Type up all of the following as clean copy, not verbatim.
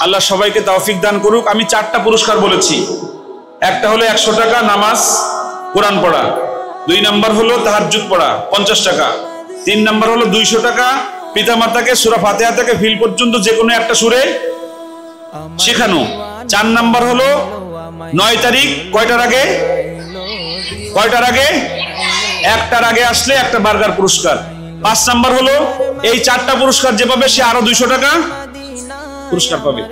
আল্লাহ সবাইকে তৌফিক দান করুক। আমি 4টা পুরস্কার বলেছি। একটা হলো 100 টাকা নামাজ কোরআন পড়া, 2 নাম্বার হলো তাহাজ্জুদ পড়া 50 টাকা, 3 নাম্বার হলো 200 টাকা পিতামাতাকে সূরা ফাতিহা থেকে ফিল পর্যন্ত যে কোনো একটা সূরে শেখানো, 4 নাম্বার হলো 9 তারিখ কয়টার আগে 1টার আগে আসলে একটা বার্গার পুরস্কার, 5 নাম্বার হলো এই 4টা পুরস্কার যে পাবে সে আরো 200 টাকা পুরস্কার পাবে।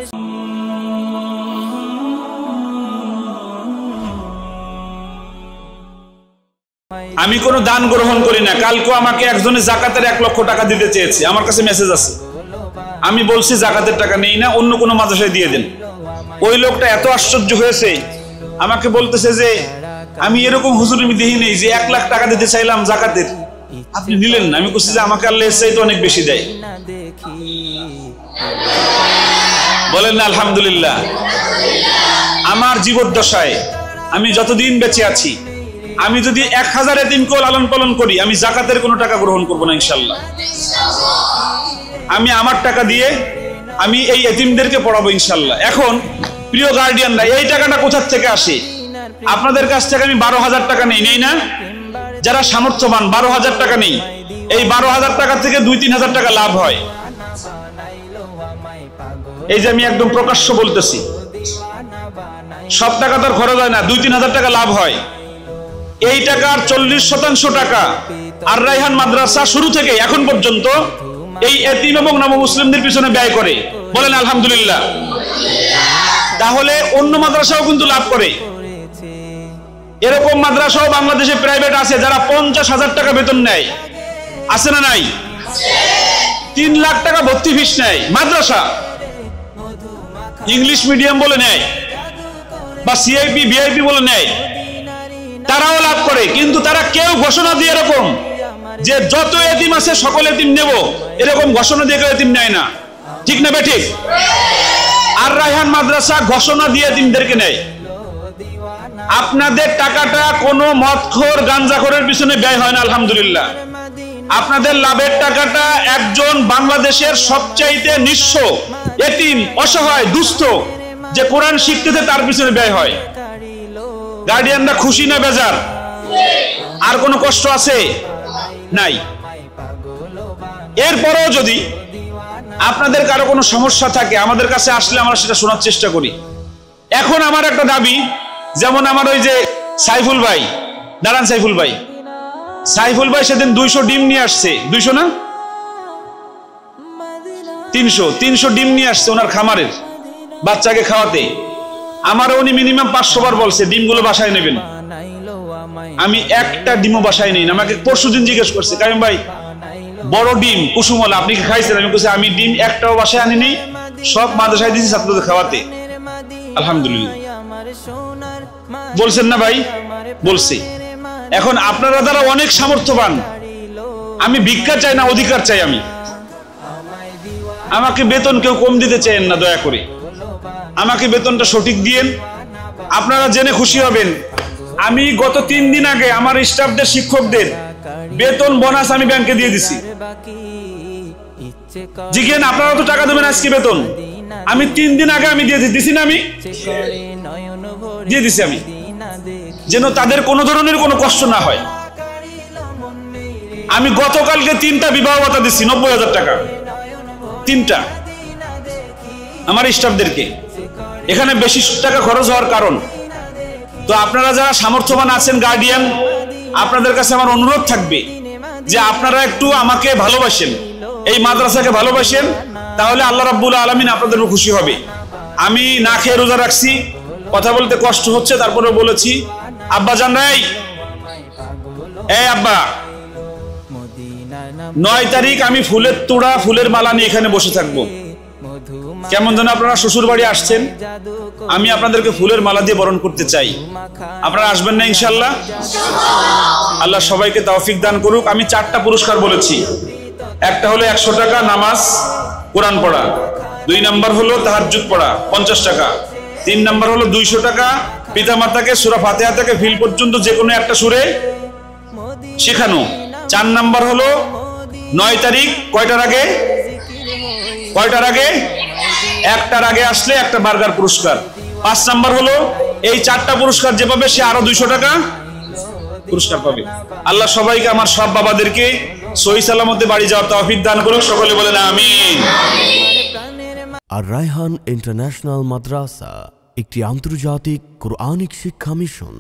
আমি কোনো দান গ্রহণ করি না। কালকে আমাকে একজনে যাকাতের 1 লক্ষ টাকা দিতে চেয়েছে, আমার কাছে মেসেজ আছে। আমি বলছি যাকাতের টাকা নেই না, অন্য কোনো মাদ্রাসায় দিয়ে দেন। ওই লোকটা এত আশ্চর্য হয়েছে, আমাকে বলতেছে যে আমি এরকম হুজুর আমি দেখি নেই যে 1 লাখ টাকা দিতে চাইলাম যাকাতের, আপনি নিলেন না। আমি বলছি যে আমাকে আল্লাহ এর চাইতে অনেক বেশি দেয়। বলেন না আলহামদুলিল্লাহ। আমার জীবদ্দশায় আমি যতদিন বেঁচে আছি, আমি যদি 1000 এতিমকেও লালন পালন করি, আমি যাকাতের কোনো টাকা গ্রহণ করব না ইনশাআল্লাহ। আমি আমার টাকা দিয়ে আমি এই এতিমদেরকে পড়াবো ইনশাআল্লাহ। এখন প্রিয় গার্ডিয়ানরা, এই টাকাটা কোথা থেকে আসে? আপনাদের কাছ থেকে আমি 12,000 টাকা নেই না? যারা সামর্থ্যবান 12,000 টাকা নেই, এই 12,000 টাকা থেকে 2-3 হাজার টাকা লাভ হয়। এই যে আমি একদম প্রকাশ্য বলতেছি, সব টাকা তো খরচ হয় না, 2-3 হাজার টাকা লাভ হয়। এই টাকার 40% টাকা আর রায়হান মাদ্রাসা শুরু থেকে এখন পর্যন্ত এই এতিম এবং নবমুসলিমদের পিছনে ব্যয় করে। বলেন আলহামদুলিল্লাহ। তাহলে অন্য মাদ্রাসাও কিন্তু লাভ করে। এরকম মাদ্রাসাও বাংলাদেশে প্রাইভেট আছে যারা 50,000 টাকা বেতন নেয়, আছে না নাই? 3 লাখ টাকা ভর্তি ফিস নেয় মাদ্রাসা, ইংলিশ মিডিয়াম বলে নেয় বা সিআইপি ভিআইপি বলে নেয়, তারাও লাভ করে। কিন্তু তারা কেউ ঘোষণা দিয়ে এরকম যে যত এতিম আছে সকল এতিম নেব, এরকম ঘোষণা দিয়ে কেউ এতিম নেয় না। ঠিক না বেঠিক? আর রায়হান মাদ্রাসা ঘোষণা দিয়ে এতিমদেরকে নেয়। আপনাদের টাকাটা কোনো মদখোর গাঞ্জাখোরের পিছনে ব্যয় হয় না আলহামদুলিল্লাহ। আপনাদের লাভের টাকাটা একজন বাংলাদেশের সবচাইতে নিঃস্ব এতিম অসহায় দুস্থ যে কোরআন শিখতেছে তার পিছনে ব্যয় হয়। গার্ডিয়ানরা খুশি না বেজার? আর কোনো কষ্ট আছে? নাই। এরপরেও যদি আপনাদের কারো কোনো সমস্যা থাকে আমাদের কাছে আসলে আমরা সেটা শোনার চেষ্টা করি। এখন আমার একটা দাবি, যেমন আমার ওই যে সাইফুল ভাই, দাঁড়ান সাইফুল ভাই, সাইফুল ভাই সেদিন 200 ডিম নিয়ে আসছে, 200 না 300 ডিম নিয়ে আসছে ওনার খামারের বাচ্চাকে খাওয়াতে। আমার উনি মিনিমাম 500 বার বলছে ডিমগুলো বাসায় নেবেন। আমি একটা ডিমও বাসায় নেই। আমাকে পরশুদিন জিজ্ঞেস করছে, কাইম ভাই বড় ডিম কুসুমলা আপনি কি খাইছেন? আমি বলছি আমি ডিম একটাও বাসায় আনিনি, সব মাদ্রাসায় দিয়েছি ছাত্রদের খাওয়াতে। আলহামদুলিল্লাহ। বলছেন না ভাই? বলছি। এখন আপনারা যারা অনেক সামর্থ্যবান, আমি ভিক্ষা চাই না, অধিকার চাই। আমি আমাকে বেতন কেউ কম দিতে চাইেন না, দয়া করে আমাকে বেতনটা সঠিক দিয়েন। আপনারা জেনে খুশি হবেন, আমি গত 3 দিন আগে আমার স্টাফদের শিক্ষকদের বেতন বোনাস আমি ব্যাংকে দিয়ে দিছি। জিজ্ঞেন আপনারা তো টাকা দেবেন আজকে বেতন, আমি 3 দিন আগে আমি দিয়ে দিছি না? আমি দিয়ে দিছি আমি, যেন তাদের কোনো ধরনের কোনো কষ্ট না হয়। আমি গতকালকে 3টা বিবাহ ভাতা দিছি 90,000 টাকা, 3টা আমার স্টাফদেরকে। এখানে বেশি টাকা খরচ হওয়ার কারণ তো আপনারা যারা সামর্থ্যবান আছেন গার্ডিয়ান, আপনাদের কাছে আমার অনুরোধ থাকবে যে আপনারা একটু আমাকে ভালোবাসেন, এই মাদ্রাসাকে ভালোবাসেন, তাহলে আল্লাহ রাব্বুল আলামিন আপনাদের খুশি হবে। আমি না খেয়ে রোজা রাখছি, কথা বলতে কষ্ট হচ্ছে, তারপরে বলেছি আব্বা জান নাই, এই আব্বা 9 তারিখ আমি ফুলের তোড়া ফুলের মালা নিয়ে এখানে বসে থাকবো। কেমন যেন আপনারা শ্বশুর বাড়ি আসছেন, আমি আপনাদেরকে ফুলের মালা দিয়ে বরণ করতে চাই। আপনারা আসবেন না ইনশাআল্লাহ? আল্লাহ সবাইকে তৌফিক দান করুক। আমি 4টা পুরস্কার বলেছি। একটা হলো 100 টাকা নামাজ কোরআন পড়া, 2 নাম্বার হলো তাহাজ্জুদ পড়া 50 টাকা, 3 নাম্বার হলো 200 টাকা পিতামাতাকে সূরা ফাতিহা থেকে ফিল পর্যন্ত যে কোনো একটা সূরে শেখানো, 4 নাম্বার হলো 9 তারিখ কয়টার আগে একটার আগে আসলে একটা বার্গার পুরস্কার। 5 নাম্বার হলো এই 4টা পুরস্কার যে পাবে সে আরো 200 টাকা পুরস্কার পাবে। আল্লাহ সবাইকে, আমার সব বাবাদেরকে সহি সালামতে বাড়ি যাওয়ার তৌফিক দান করুক। সকলে বলেন আমিন। আর রায়হান ইন্টারন্যাশনাল মাদ্রাসা একটি আন্তর্জাতিক কোরআনিক শিক্ষা মিশন।